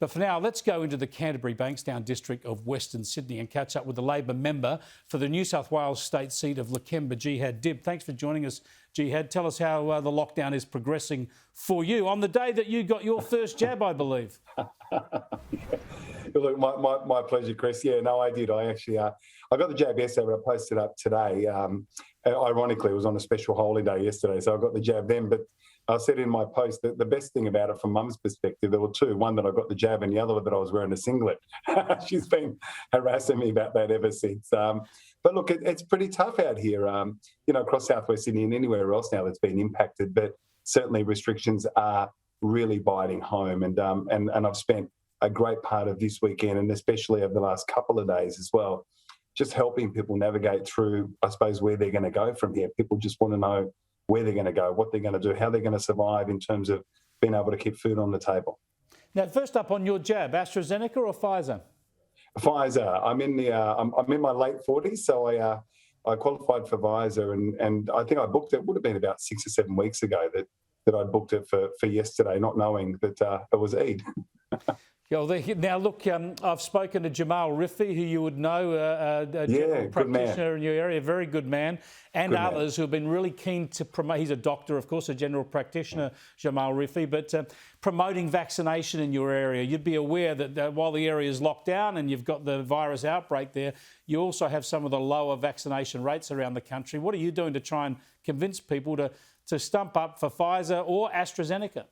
But for now, let's go into the Canterbury-Bankstown district of Western Sydney and catch up with the Labor member for the New South Wales state seat of MP Jihad Dib. Thanks for joining us, Jihad. Tell us how the lockdown is progressing for you on the day that you got your first jab, I believe. Look, my pleasure, Chris. Yeah, no, I did. I actually, I got the jab yesterday, but I posted up today. Ironically, it was on a special holiday yesterday, so I got the jab then. But I said in my post that the best thing about it from Mum's perspective, there were two. One, that I got the jab, and the other that I was wearing a singlet. She's been harassing me about that ever since. But look, it's pretty tough out here, across southwest Sydney and anywhere else now that's been impacted. But certainly restrictions are really biting home. And I've spent a great part of this weekend, and especially over the last couple of days as well, just helping people navigate through, I suppose, where they're going to go from here. People just want to know where they're going to go, what they're going to do, how they're going to survive in terms of being able to keep food on the table. Now, first up on your jab, AstraZeneca or Pfizer? Pfizer. I'm in my late 40s, so I qualified for Pfizer, and I think I booked it. Would have been about 6 or 7 weeks ago that I booked it for yesterday, not knowing that it was Eid. Now, look, I've spoken to Jamal Rifi, who you would know, a general practitioner in your area, a very good man, and others who have been really keen to promote. He's a doctor, of course, a general practitioner, Jamal Rifi, but promoting vaccination in your area. You'd be aware that while the area is locked down and you've got the virus outbreak there, you also have some of the lower vaccination rates around the country. What are you doing to try and convince people to stump up for Pfizer or AstraZeneca?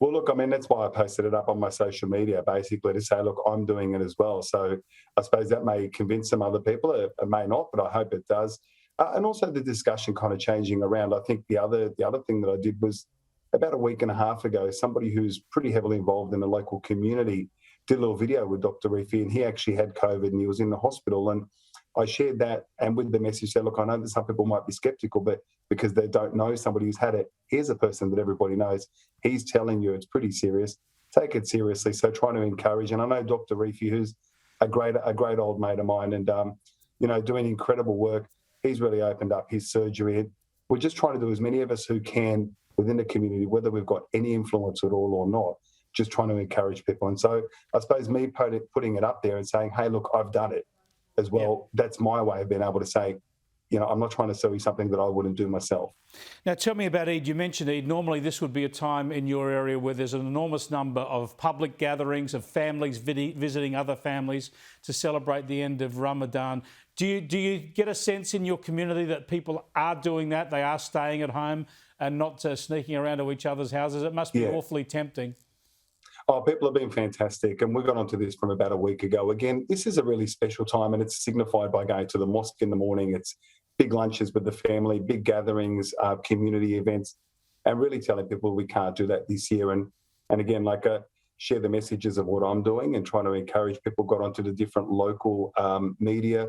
Well, look, I mean, that's why I posted it up on my social media, basically to say, look, I'm doing it as well. So I suppose that may convince some other people. It may not, but I hope it does. And also the discussion kind of changing around. I think the other thing that I did was about a week and a half ago, somebody who's pretty heavily involved in the local community did a little video with Dr. Rifi, and he actually had COVID and he was in the hospital. And I shared that, and with the message said, look, I know that some people might be sceptical, but because they don't know somebody who's had it, here's a person that everybody knows. He's telling you it's pretty serious. Take it seriously. So trying to encourage, and I know Dr. Rifi, who's a great old mate of mine, and doing incredible work. He's really opened up his surgery. We're just trying to do as many of us who can within the community, whether we've got any influence at all or not, just trying to encourage people. And so I suppose me putting it up there and saying, hey, look, I've done it as well. Yeah. That's my way of being able to say, I'm not trying to sell you something that I wouldn't do myself. Now, tell me about Eid. You mentioned Eid. Normally, this would be a time in your area where there's an enormous number of public gatherings of families visiting other families to celebrate the end of Ramadan. Do you get a sense in your community that people are doing that? They are staying at home and not sneaking around to each other's houses? It must be awfully tempting. Oh, people have been fantastic. And we got onto this from about a week ago. Again, this is a really special time, and it's signified by going to the mosque in the morning. It's big lunches with the family, big gatherings, community events, and really telling people we can't do that this year. And again, share the messages of what I'm doing and trying to encourage people. Got onto the different local media,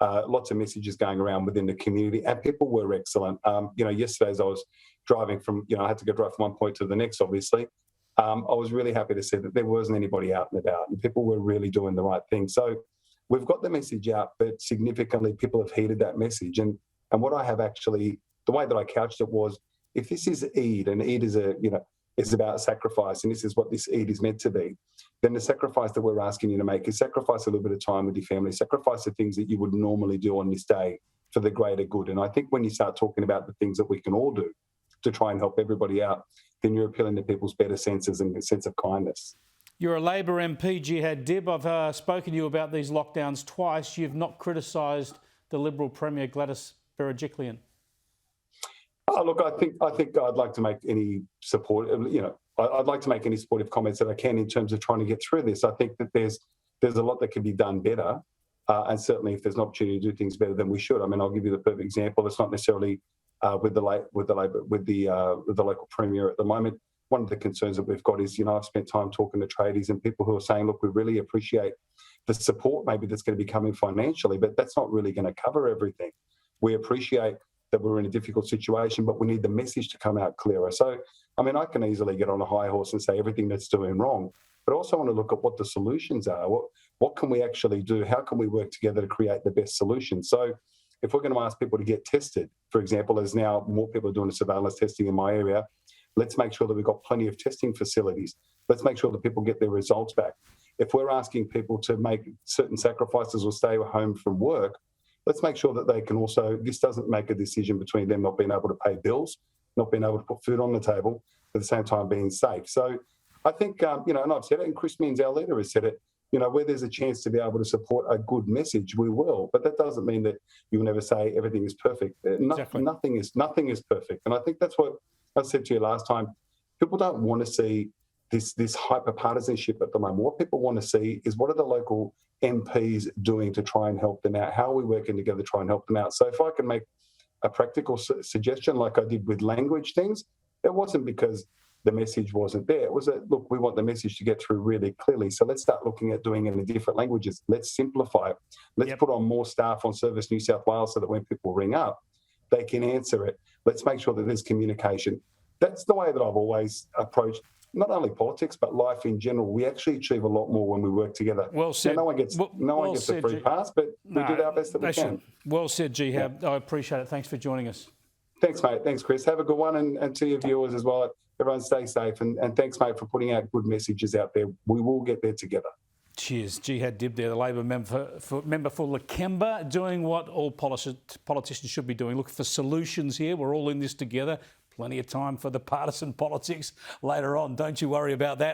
lots of messages going around within the community, and people were excellent. Yesterday as I was driving from, I had to go drive from one point to the next, obviously. I was really happy to see that there wasn't anybody out and about, and people were really doing the right thing. So we've got the message out, but significantly people have heeded that message. And what I have actually, the way that I couched it was, if this is Eid, and Eid is is about sacrifice, and this is what this Eid is meant to be, then the sacrifice that we're asking you to make is sacrifice a little bit of time with your family, sacrifice the things that you would normally do on this day for the greater good. And I think when you start talking about the things that we can all do to try and help everybody out, then you're appealing to people's better senses and a sense of kindness. You're a Labor MP, Jihad Dib. I've spoken to you about these lockdowns twice. You've not criticised the Liberal Premier Gladys Berejiklian. Oh, look, I think I'd like to make any support. I'd like to make any supportive comments that I can in terms of trying to get through this. I think that there's a lot that can be done better, and certainly if there's an opportunity to do things better, then we should. I mean, I'll give you the perfect example. It's not necessarily with the local premier at the moment. One of the concerns that we've got is, I've spent time talking to tradies and people who are saying, look, we really appreciate the support maybe that's going to be coming financially, but that's not really going to cover everything. We appreciate that we're in a difficult situation, but we need the message to come out clearer. So, I mean, I can easily get on a high horse and say everything that's doing wrong, but I also want to look at what the solutions are. What can we actually do? How can we work together to create the best solution? So if we're going to ask people to get tested, for example, as now more people are doing the surveillance testing in my area, let's make sure that we've got plenty of testing facilities. let's make sure that people get their results back. If we're asking people to make certain sacrifices or stay home from work, let's make sure that they can also, this doesn't make a decision between them not being able to pay bills, not being able to put food on the table, at the same time being safe. So I think, and I've said it, and Chris Means, our leader, has said it, where there's a chance to be able to support a good message, we will. But that doesn't mean that you'll never say everything is perfect. Exactly. Nothing is perfect. And I think that's what I said to you last time. People don't want to see this hyper-partisanship at the moment. What people want to see is, what are the local MPs doing to try and help them out? How are we working together to try and help them out? So if I can make a practical suggestion like I did with language things, it wasn't because the message wasn't there. It was look, we want the message to get through really clearly. So let's start looking at doing it in different languages. Let's simplify it. Let's put on more staff on Service New South Wales so that when people ring up, they can answer it. Let's make sure that there's communication. That's the way that I've always approached not only politics, but life in general. We actually achieve a lot more when we work together. Well said. Now, no one gets a free pass, but we do our best that we can. Well said, Jihad. Yeah. I appreciate it. Thanks for joining us. Thanks, mate. Thanks, Chris. Have a good one, and to your viewers as well. Everyone stay safe, and thanks, mate, for putting out good messages out there. We will get there together. Cheers. Jihad Dib there, the Labor member for Lakemba, doing what all politicians should be doing. Look for solutions here. We're all in this together. Plenty of time for the partisan politics later on. Don't you worry about that.